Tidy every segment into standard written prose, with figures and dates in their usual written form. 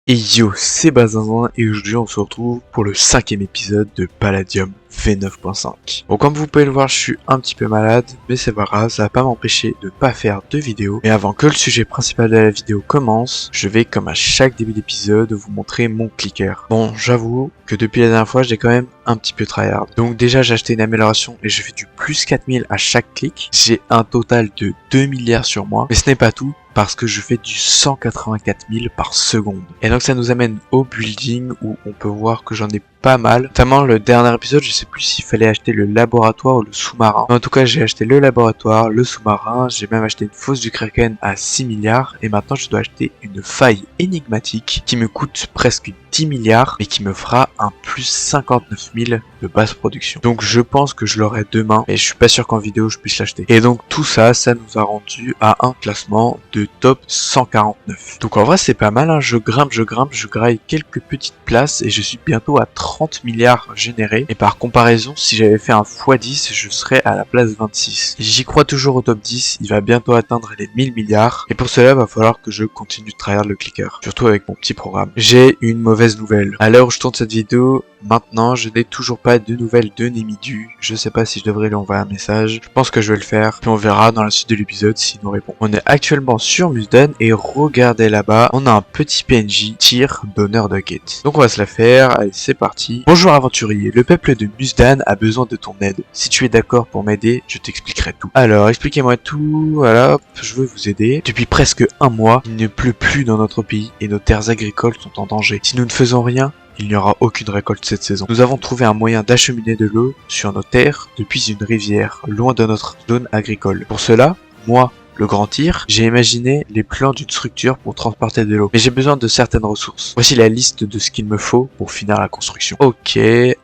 Et yo, c'est Bazin et aujourd'hui on se retrouve pour le 5e épisode de Palladium V9.5. Bon, comme vous pouvez le voir, je suis un petit peu malade, mais c'est pas grave, ça va pas m'empêcher de pas faire de vidéo. Mais avant que le sujet principal de la vidéo commence, je vais, comme à chaque début d'épisode, vous montrer mon clicker. Bon, j'avoue que depuis la dernière fois, j'ai quand même un petit peu tryhard. Donc déjà, j'ai acheté une amélioration et je fais du plus 4000 à chaque clic. J'ai un total de 2 milliards sur moi, mais ce n'est pas tout, parce que je fais du 184 000 par seconde. Et donc ça nous amène au building où on peut voir que j'en ai pas mal. Notamment le dernier épisode, je sais plus s'il fallait acheter le laboratoire ou le sous-marin. Mais en tout cas, j'ai acheté le laboratoire, le sous-marin, j'ai même acheté une fosse du Kraken à 6 milliards. Et maintenant, je dois acheter une faille énigmatique qui me coûte presque 10 milliards, mais qui me fera un plus 59 000 de basse production. Donc je pense que je l'aurai demain, mais je suis pas sûr qu'en vidéo je puisse l'acheter. Et donc tout ça, ça nous a rendu à un classement de top 149. Donc en vrai c'est pas mal, hein. Je grimpe, je graille quelques petites places et je suis bientôt à 30 milliards générés. Et par comparaison, si j'avais fait un x10, je serais à la place 26. J'y crois toujours au top 10, il va bientôt atteindre les 1000 milliards. Et pour cela, il va falloir que je continue de tryhard le clicker, surtout avec mon petit programme. J'ai une mauvaise nouvelle. À l'heure où je tourne cette vidéo, maintenant, je n'ai toujours pas de nouvelles de Nemidu. Je sais pas si je devrais lui envoyer un message. Je pense que je vais le faire. Puis on verra dans la suite de l'épisode s'il nous répond. On est actuellement sur Musdan et regardez là-bas, on a un petit PNJ tir d'honneur de quête. Donc on va se la faire. Allez, c'est parti. Bonjour aventurier. Le peuple de Musdan a besoin de ton aide. Si tu es d'accord pour m'aider, je t'expliquerai tout. Alors, expliquez-moi tout. Voilà, je veux vous aider. Depuis presque un mois, il ne pleut plus dans notre pays et nos terres agricoles sont en danger. Si nous ne faisons rien, il n'y aura aucune récolte cette saison. Nous avons trouvé un moyen d'acheminer de l'eau sur nos terres depuis une rivière, loin de notre zone agricole. Pour cela, moi, le grand tir, j'ai imaginé les plans d'une structure pour transporter de l'eau. Mais j'ai besoin de certaines ressources. Voici la liste de ce qu'il me faut pour finir la construction. Ok,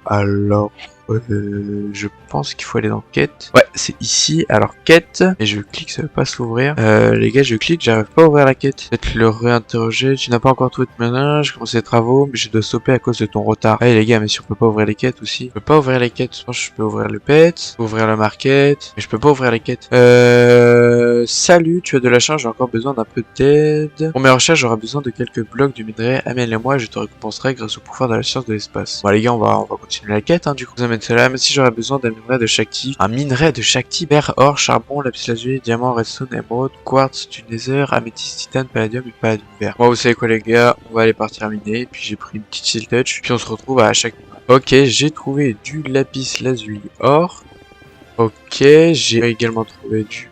alors... je pense qu'il faut aller dans quête. Ouais, c'est ici. Alors quête. Et je clique, ça veut pas s'ouvrir. Les gars, je clique, j'arrive pas à ouvrir la quête. Peut-être le réinterroger. Tu n'as pas encore trouvé de ménage. J'ai commencé les travaux, mais je dois stopper à cause de ton retard. Allez les gars, mais si on peut pas ouvrir les quêtes aussi. Je peux pas ouvrir les quêtes. Je pense que je peux ouvrir le pet, ouvrir le market, mais je peux pas ouvrir les quêtes. Salut, tu as de la chance, j'ai encore besoin d'un peu d'aide. Pour mes recherches, j'aurai besoin de quelques blocs de minerai. Amène-les-moi et je te récompenserai grâce au pouvoir de la science de l'espace. Bon les gars, on va continuer la quête, hein, du coup. Vous amène cela, mais si j'aurais besoin d'un minerai de chaque type. Un minerai de chaque type: fer, or, charbon, lapis lazuli, diamant, redstone, émeraude, quartz, du nether, améthyste, titane, palladium et palladium vert. Moi, vous savez quoi les gars, on va aller partir miner. Puis j'ai pris une petite shield touch. Puis on se retrouve à chaque... Ok, j'ai trouvé du lapis lazuli or. Ok, j'ai également trouvé du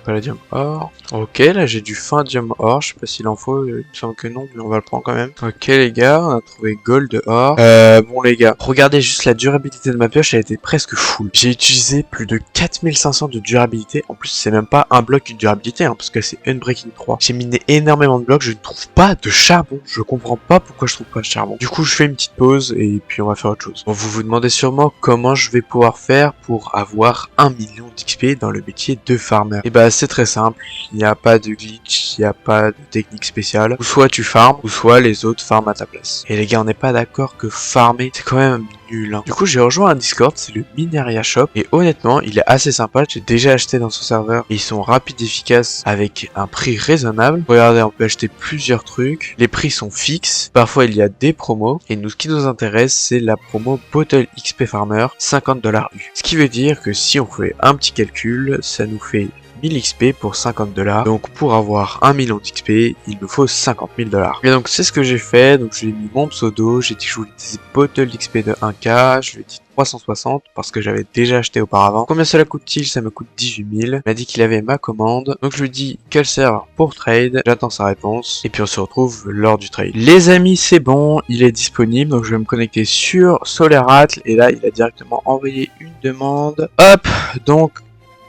palladium or. Ok, là j'ai du findium or, je sais pas s'il en faut, il me semble que non, mais on va le prendre quand même. Ok les gars, on a trouvé gold or. Bon les gars, regardez juste la durabilité de ma pioche, elle était presque full. J'ai utilisé plus de 4500 de durabilité, en plus c'est même pas un bloc une durabilité, hein, parce que c'est Unbreaking 3. J'ai miné énormément de blocs, je ne trouve pas de charbon, je comprends pas pourquoi je trouve pas de charbon. Du coup je fais une petite pause et puis on va faire autre chose. Bon, vous vous demandez sûrement comment je vais pouvoir faire pour avoir 1 million d'XP dans le métier de farmer. Et bah c'est très simple, il n'y a pas de glitch, il n'y a pas de technique spéciale. Ou soit tu farmes, ou soit les autres farment à ta place. Et les gars, on n'est pas d'accord que farmer, c'est quand même nul, hein. Du coup, j'ai rejoint un Discord, c'est le Mineria Shop. Et honnêtement, il est assez sympa. J'ai déjà acheté dans son serveur. Et ils sont rapides et efficaces avec un prix raisonnable. Regardez, on peut acheter plusieurs trucs. Les prix sont fixes. Parfois, il y a des promos. Et nous, ce qui nous intéresse, c'est la promo Bottle XP Farmer, 50 $ U. Ce qui veut dire que si on fait un petit calcul, ça nous fait 1000 XP pour 50 $. Donc pour avoir 1 million d'XP, il me faut 50 000 $. Et donc c'est ce que j'ai fait. Donc j'ai mis mon pseudo, j'ai dit que je voulais des bottles d'XP de 1K, je lui ai dit 360 parce que j'avais déjà acheté auparavant. Combien cela coûte-t-il? Ça me coûte 18 000. Il m'a dit qu'il avait ma commande. Donc je lui dis quel serveur pour trade. J'attends sa réponse. Et puis on se retrouve lors du trade. Les amis, c'est bon, il est disponible. Donc je vais me connecter sur SolarAtl. Et là, il a directement envoyé une demande. Hop, donc...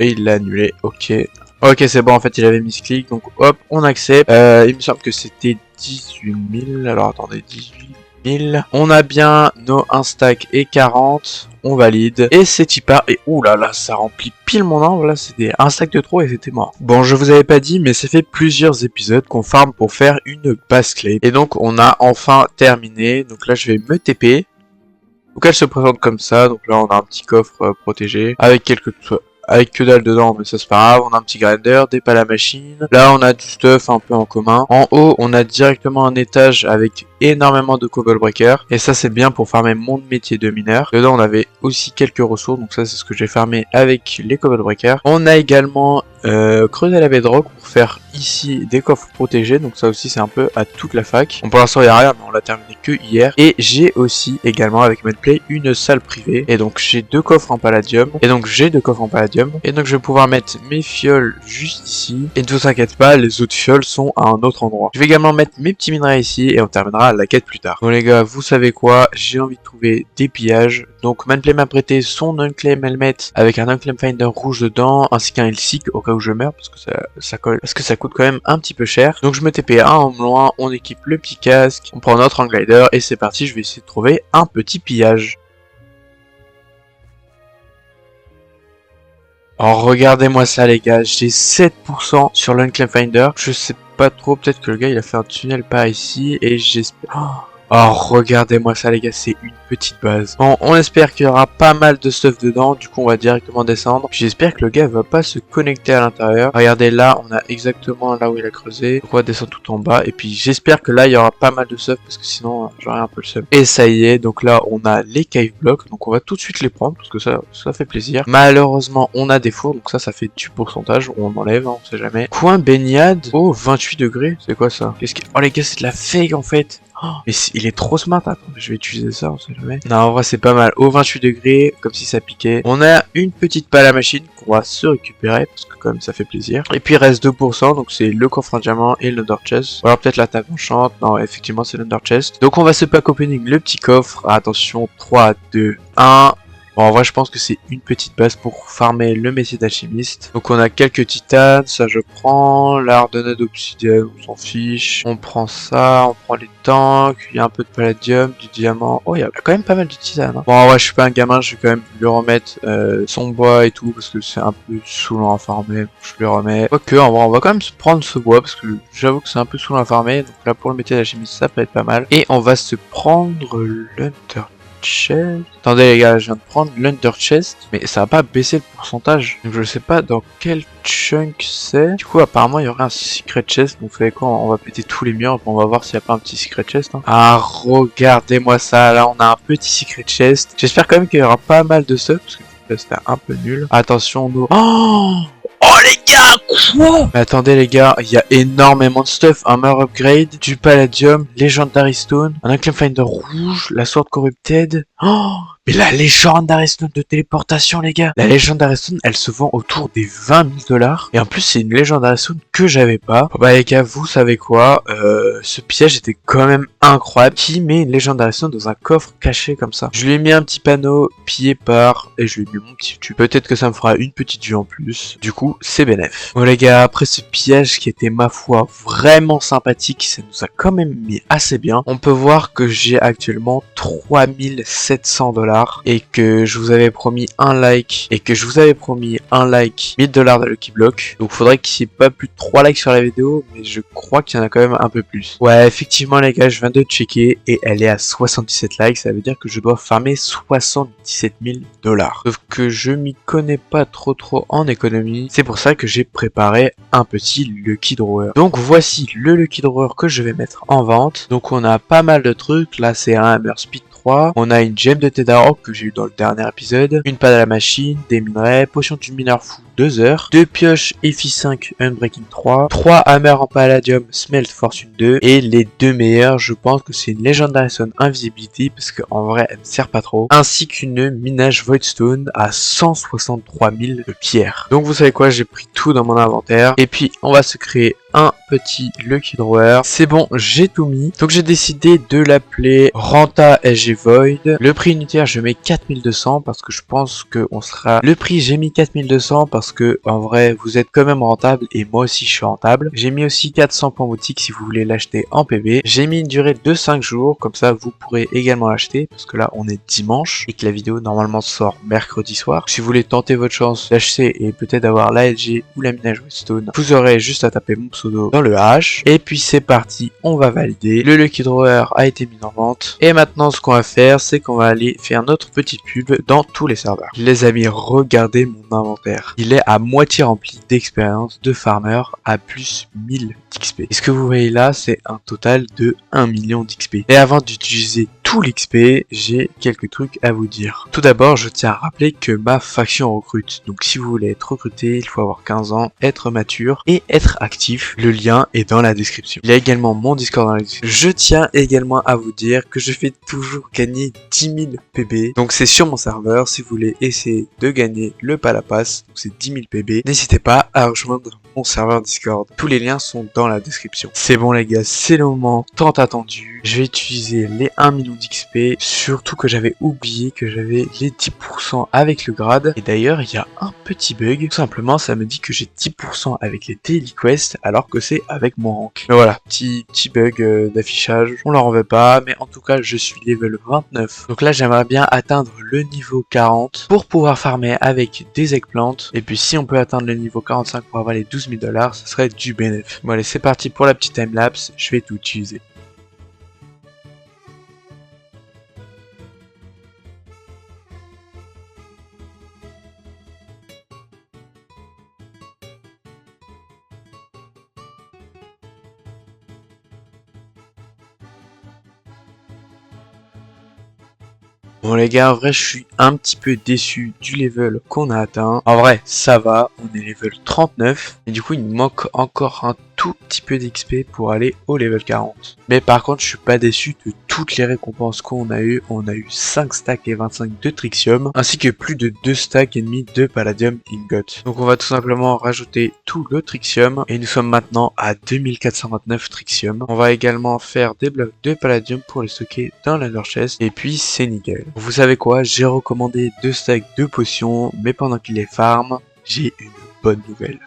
Et il l'a annulé, ok. Ok, c'est bon, en fait, il avait mis ce clic, donc hop, on accepte. Il me semble que c'était 18 000, alors attendez, 18 000. On a bien nos 1 stack et 40, on valide. Et c'est Tipa, et oulala, ça remplit pile mon nombre, là, c'était 1 stack de trop et c'était mort. Bon, je vous avais pas dit, mais ça fait plusieurs épisodes qu'on farm pour faire une base clé. Et donc, on a enfin terminé, donc là, je vais me TP. Donc elle se présente comme ça, donc là, on a un petit coffre protégé, avec que dalle dedans, mais ça c'est pas grave. On a un petit grinder, des pales à machine. Là on a du stuff un peu en commun. En haut on a directement un étage avec énormément de cobble breaker. Et ça c'est bien pour farmer mon métier de mineur. Dedans on avait aussi quelques ressources, donc ça c'est ce que j'ai farmé avec les cobble breakers. On a également creusé la bedrock pour faire ici des coffres protégés, donc ça aussi c'est un peu à toute la fac. Bon, pour l'instant il n'y a rien, mais on l'a terminé que hier. Et j'ai aussi également avec Medplay une salle privée, et donc j'ai 2 coffres en palladium, et donc je vais pouvoir mettre mes fioles juste ici, et ne vous inquiétez pas, les autres fioles sont à un autre endroit. Je vais également mettre mes petits minerais ici, et on terminera la quête plus tard. Bon les gars, vous savez quoi, j'ai envie de trouver des pillages, donc Manplay m'a prêté son Unclaim Helmet avec un Unclaim Finder rouge dedans, ainsi qu'un Hilsic au cas où je meurs, parce que ça coûte quand même un petit peu cher. Donc je me TP un homme loin, on équipe le petit casque, on prend notre Glider, et c'est parti, je vais essayer de trouver un petit pillage. Oh, regardez-moi ça les gars, j'ai 7% sur l'Unclaim Finder, je sais pas trop, peut-être que le gars il a fait un tunnel par ici, et j'espère... Oh, regardez-moi ça les gars, c'est une petite base. Bon, on espère qu'il y aura pas mal de stuff dedans, du coup on va directement descendre. J'espère que le gars va pas se connecter à l'intérieur. Regardez là, on a exactement là où il a creusé. Donc on va descendre tout en bas, et puis j'espère que là il y aura pas mal de stuff, parce que sinon j'aurai un peu le seum. Et ça y est, donc là on a les cave blocks, donc on va tout de suite les prendre, parce que ça fait plaisir. Malheureusement on a des fours, donc ça fait du pourcentage, on enlève, hein, on sait jamais. Coin baignade, oh 28 degrés, c'est quoi ça? Oh les gars, c'est de la fake en fait. Oh, mais il est trop smart, attends, je vais utiliser ça, on sait jamais. Non, en vrai c'est pas mal, au 28 degrés, comme si ça piquait. On a une petite pelle à machine qu'on va se récupérer, parce que quand même ça fait plaisir. Et puis il reste 2%, donc c'est le coffre en diamant et le Under Chest. Ou alors peut-être la table enchante, non effectivement c'est l'Under Chest. Donc on va se pack opening le petit coffre, attention, 3, 2, 1... Bon, en vrai, je pense que c'est une petite base pour farmer le métier d'alchimiste. Donc, on a quelques titanes, ça je prends. L'ardonnade d'obsidienne, on s'en fiche. On prend ça, on prend les tanks. Il y a un peu de palladium, du diamant. Oh, il y a quand même pas mal de titanes. Hein. Bon, en vrai, je suis pas un gamin, je vais quand même lui remettre son bois et tout, parce que c'est un peu saoulant à farmer. Je lui remets. Ok, en vrai, on va quand même se prendre ce bois, parce que j'avoue que c'est un peu saoulant à farmer. Donc là, pour le métier d'alchimiste, ça peut être pas mal. Et on va se prendre l'Under Chest. Attendez les gars, je viens de prendre l'Under Chest, mais ça va pas baisser le pourcentage. Donc je sais pas dans quel chunk c'est. Du coup apparemment il y aurait un secret chest. Donc vous savez quoi, on va péter tous les murs, on va voir s'il y a pas un petit secret chest. Hein. Ah regardez-moi ça, là on a un petit secret chest. J'espère quand même qu'il y aura pas mal de stuff, parce que c'était un peu nul. Attention nous... Oh les gars, quoi? Mais attendez les gars, il y a énormément de stuff. Armor upgrade, du palladium, Legendary Stone, un Unclaim Finder rouge, la Sword Corrupted. Oh, mais la Legendary Stone de téléportation les gars. La Legendary Stone, elle se vend autour des 20 000 $. Et en plus c'est une Legendary Stone que j'avais pas. Bah les gars, vous savez quoi, ce piège était quand même incroyable. Qui met une Legendary Stone dans un coffre caché comme ça? Je lui ai mis un petit panneau, pillé par, et je lui ai mis mon petit tube. Peut-être que ça me fera une petite vue en plus. Du coup, c'est bénef. Bon les gars, après ce piège qui était ma foi vraiment sympathique, ça nous a quand même mis assez bien. On peut voir que j'ai actuellement 3700 $. Et que je vous avais promis un like, et que je vous avais promis un like, 1000 $ de Lucky Block. Donc faudrait qu'il n'y ait pas plus de 3 likes sur la vidéo, mais je crois qu'il y en a quand même un peu plus. Ouais, effectivement les gars, je viens de checker et elle est à 77 likes, ça veut dire que je dois farmer 77 000 $. Sauf que je m'y connais pas trop en économie, c'est pour ça que j'ai préparé un petit Lucky Drawer. Donc voici le Lucky Drawer que je vais mettre en vente. Donc on a pas mal de trucs, là c'est un Hammer Speed 3, on a une gemme de Tedarok que j'ai eu dans le dernier épisode, une pâte à la machine, des minerais, potion du mineur fou 2 heures, 2 pioches FI5 Unbreaking 3, 3 hammers en palladium Smelt Fortune 2, et les deux meilleurs je pense que c'est une Legendary Stone Invisibility parce qu'en vrai elle ne sert pas trop, ainsi qu'une minage Voidstone à 163 000 de pierre. Donc vous savez quoi, j'ai pris tout dans mon inventaire, et puis on va se créer un petit Lucky Drawer. C'est bon, j'ai tout mis. Donc j'ai décidé de l'appeler Renta SG Void. Le prix unitaire, je mets 4200 parce que je pense que on sera... Le prix, j'ai mis 4200 parce que en vrai, vous êtes quand même rentable et moi aussi je suis rentable. J'ai mis aussi 400 points boutique si vous voulez l'acheter en PB. J'ai mis une durée de 5 jours, comme ça vous pourrez également l'acheter parce que là on est dimanche et que la vidéo normalement sort mercredi soir. Si vous voulez tenter votre chance d'acheter et peut-être avoir la LG ou la minage Redstone, vous aurez juste à taper mon pseudo dans le H, et puis c'est parti, on va valider. Le Lucky Drawer a été mis en vente, et maintenant ce qu'on va faire, c'est qu'on va aller faire notre petite pub dans tous les serveurs. Les amis, regardez mon inventaire, il est est à moitié rempli d'expérience de farmer à plus 1000 d'XP. Et ce que vous voyez là, c'est un total de 1 million d'XP. Et avant d'utiliser tout l'XP, j'ai quelques trucs à vous dire. Tout d'abord, je tiens à rappeler que ma faction recrute. Donc si vous voulez être recruté, il faut avoir 15 ans, être mature et être actif. Le lien est dans la description. Il y a également mon Discord dans la description. Je tiens également à vous dire que je fais toujours gagner 10 000 PB. Donc c'est sur mon serveur. Si vous voulez essayer de gagner le Palapass, donc c'est 10 000 PB, n'hésitez pas à rejoindre mon serveur Discord. Tous les liens sont dans la description. C'est bon les gars, c'est le moment tant attendu. Je vais utiliser les 1 million d'XP, surtout que j'avais oublié que j'avais les 10% avec le grade. Et d'ailleurs, il y a un petit bug. Tout simplement, ça me dit que j'ai 10% avec les daily quests, alors que c'est avec mon rank. Mais voilà, petit bug d'affichage. On leur en veut pas, mais en tout cas, je suis level 29. Donc là, j'aimerais bien atteindre le niveau 40 pour pouvoir farmer avec des eggplants. Et puis, si on peut atteindre le niveau 45 pour avoir les 12 000 $, ça serait du bénéf. Bon allez, c'est parti pour la petite timelapse. Je vais tout utiliser. Bon les gars, en vrai je suis un petit peu déçu du level qu'on a atteint. En vrai ça va, on est level 39 et du coup il nous manque encore un tout petit peu d'XP pour aller au level 40. Mais par contre je suis pas déçu de toutes les récompenses qu'on a eu. On a eu 5 stacks et 25 de Trixium ainsi que plus de 2 stacks et demi de Palladium Ingot. Donc on va tout simplement rajouter tout le Trixium et nous sommes maintenant à 2429 Trixium. On va également faire des blocs de Palladium pour les stocker dans l'Ender Chest et puis c'est nickel. Vous savez quoi, j'ai recommandé 2 stacks de potions, mais pendant qu'il les farm, j'ai une bonne nouvelle.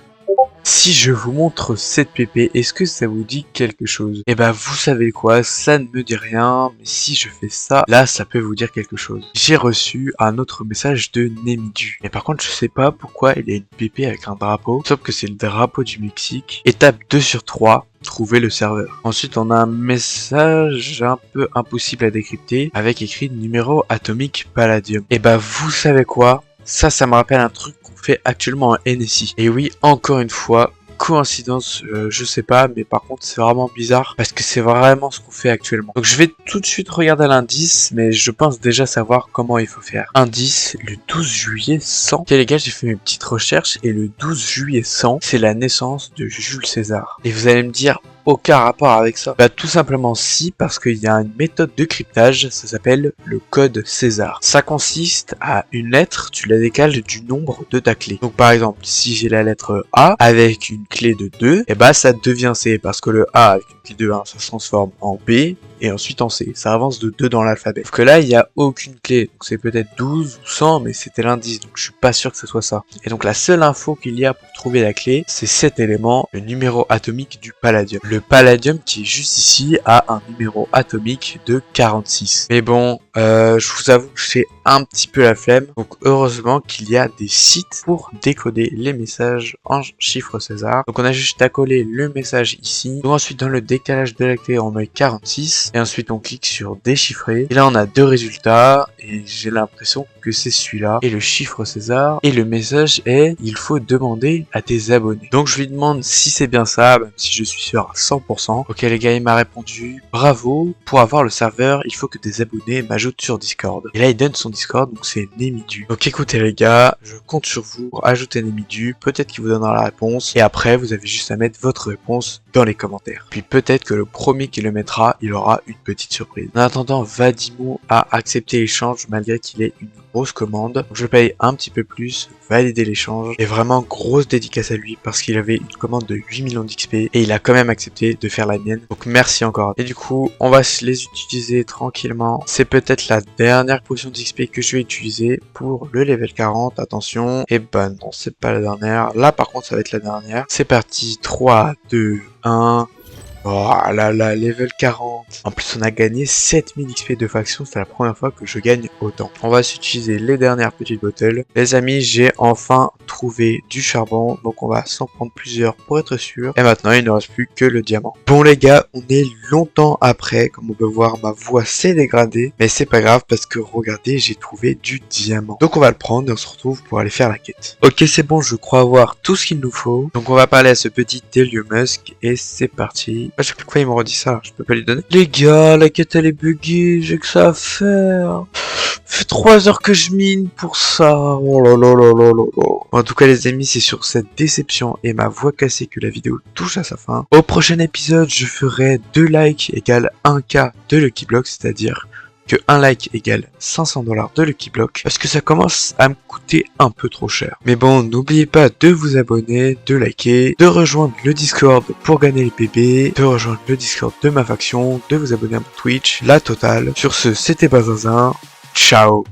Si je vous montre cette PP, est-ce que ça vous dit quelque chose? Eh ben vous savez quoi, ça ne me dit rien, mais si je fais ça, là ça peut vous dire quelque chose. J'ai reçu un autre message de Nemidu. Mais par contre je sais pas pourquoi il y a une PP avec un drapeau, sauf que c'est le drapeau du Mexique. Étape 2 sur 3. Trouver le serveur. Ensuite, on a un message un peu impossible à décrypter avec écrit numéro atomique Palladium. Et bah, vous savez quoi? Ça me rappelle un truc qu'on fait actuellement en NSI. Et oui, encore une fois, coïncidence, je sais pas, mais par contre c'est vraiment bizarre parce que c'est vraiment ce qu'on fait actuellement. Donc je vais tout de suite regarder l'indice, mais je pense déjà savoir comment il faut faire. Indice, le 12 juillet 100. Ok les gars, j'ai fait mes petites recherches et le 12 juillet 100, c'est la naissance de Jules César. Et vous allez me dire, aucun rapport avec ça? Bah tout simplement si, parce qu'il y a une méthode de cryptage, ça s'appelle le code César. Ça consiste à une lettre, tu la décales du nombre de ta clé. Donc par exemple, si j'ai la lettre A avec une clé de 2, et bah ça devient C, parce que le A avec une clé de 1, ça se transforme en B, et ensuite en C. Ça avance de 2 dans l'alphabet. Sauf que là, il n'y a aucune clé. Donc c'est peut-être 12 ou 100, mais c'était l'indice. Donc je suis pas sûr que ce soit ça. Et donc la seule info qu'il y a pour trouver la clé, c'est cet élément, le numéro atomique du Palladium. Le Palladium qui est juste ici a un numéro atomique de 46. Mais bon, je vous avoue que j'ai un petit peu la flemme. Donc heureusement qu'il y a des sites pour décoder les messages en chiffres César. Donc on a juste à coller le message ici. Donc ensuite dans le décalage de la clé, on met 46. Et ensuite on clique sur déchiffrer. Et là on a deux résultats. Et j'ai l'impression que c'est celui-là. Et le chiffre César. Et le message est, il faut demander à tes abonnés. Donc je lui demande si c'est bien ça, même si je suis sûr à 100%. Ok les gars, il m'a répondu, bravo, pour avoir le serveur, il faut que des abonnés m'ajoutent sur Discord. Et là il donne son Discord, donc c'est Nemidu. Donc écoutez les gars, je compte sur vous pour ajouter Nemidu. Peut-être qu'il vous donnera la réponse. Et après vous avez juste à mettre votre réponse dans les commentaires. Puis peut-être que le premier qui le mettra, il aura une petite surprise. En attendant, Vadimo a accepté l'échange malgré qu'il ait une grosse commande. Donc je paye un petit peu plus, valider l'échange. Et vraiment grosse dédicace à lui parce qu'il avait une commande de 8 millions d'XP et il a quand même accepté de faire la mienne. Donc merci encore. Et du coup, on va se les utiliser tranquillement. C'est peut-être la dernière potion d'XP que je vais utiliser pour le level 40. Attention. Et bah non, c'est pas la dernière. Là par contre, ça va être la dernière. C'est parti. 3, 2, 1... Oh là là, level 40. En plus, on a gagné 7000 XP de faction. C'est la première fois que je gagne autant. On va s'utiliser les dernières petites bottles. Les amis, j'ai enfin trouvé du charbon. Donc, on va s'en prendre plusieurs pour être sûr. Et maintenant, il ne reste plus que le diamant. Bon, les gars, on est longtemps après. Comme on peut voir, ma voix s'est dégradée. Mais c'est pas grave parce que regardez, j'ai trouvé du diamant. Donc, on va le prendre et on se retrouve pour aller faire la quête. Ok, c'est bon, je crois avoir tout ce qu'il nous faut. Donc, on va parler à ce petit Elon Musk et c'est parti. À chaque fois il me redit ça, je peux pas lui donner. Les gars, la quête elle est buggée, j'ai que ça à faire. Fait 3 heures que je mine pour ça. Oh là là là là là là. En tout cas les amis, c'est sur cette déception et ma voix cassée que la vidéo touche à sa fin. Au prochain épisode, je ferai 2 likes égale 1K de Lucky Block, c'est-à-dire que 1 like égale 500 $ de Lucky Block, parce que ça commence à me coûter un peu trop cher. Mais bon, n'oubliez pas de vous abonner, de liker, de rejoindre le Discord pour gagner les PB, de rejoindre le Discord de ma faction, de vous abonner à mon Twitch, la totale. Sur ce, c'était Bazinzin, ciao.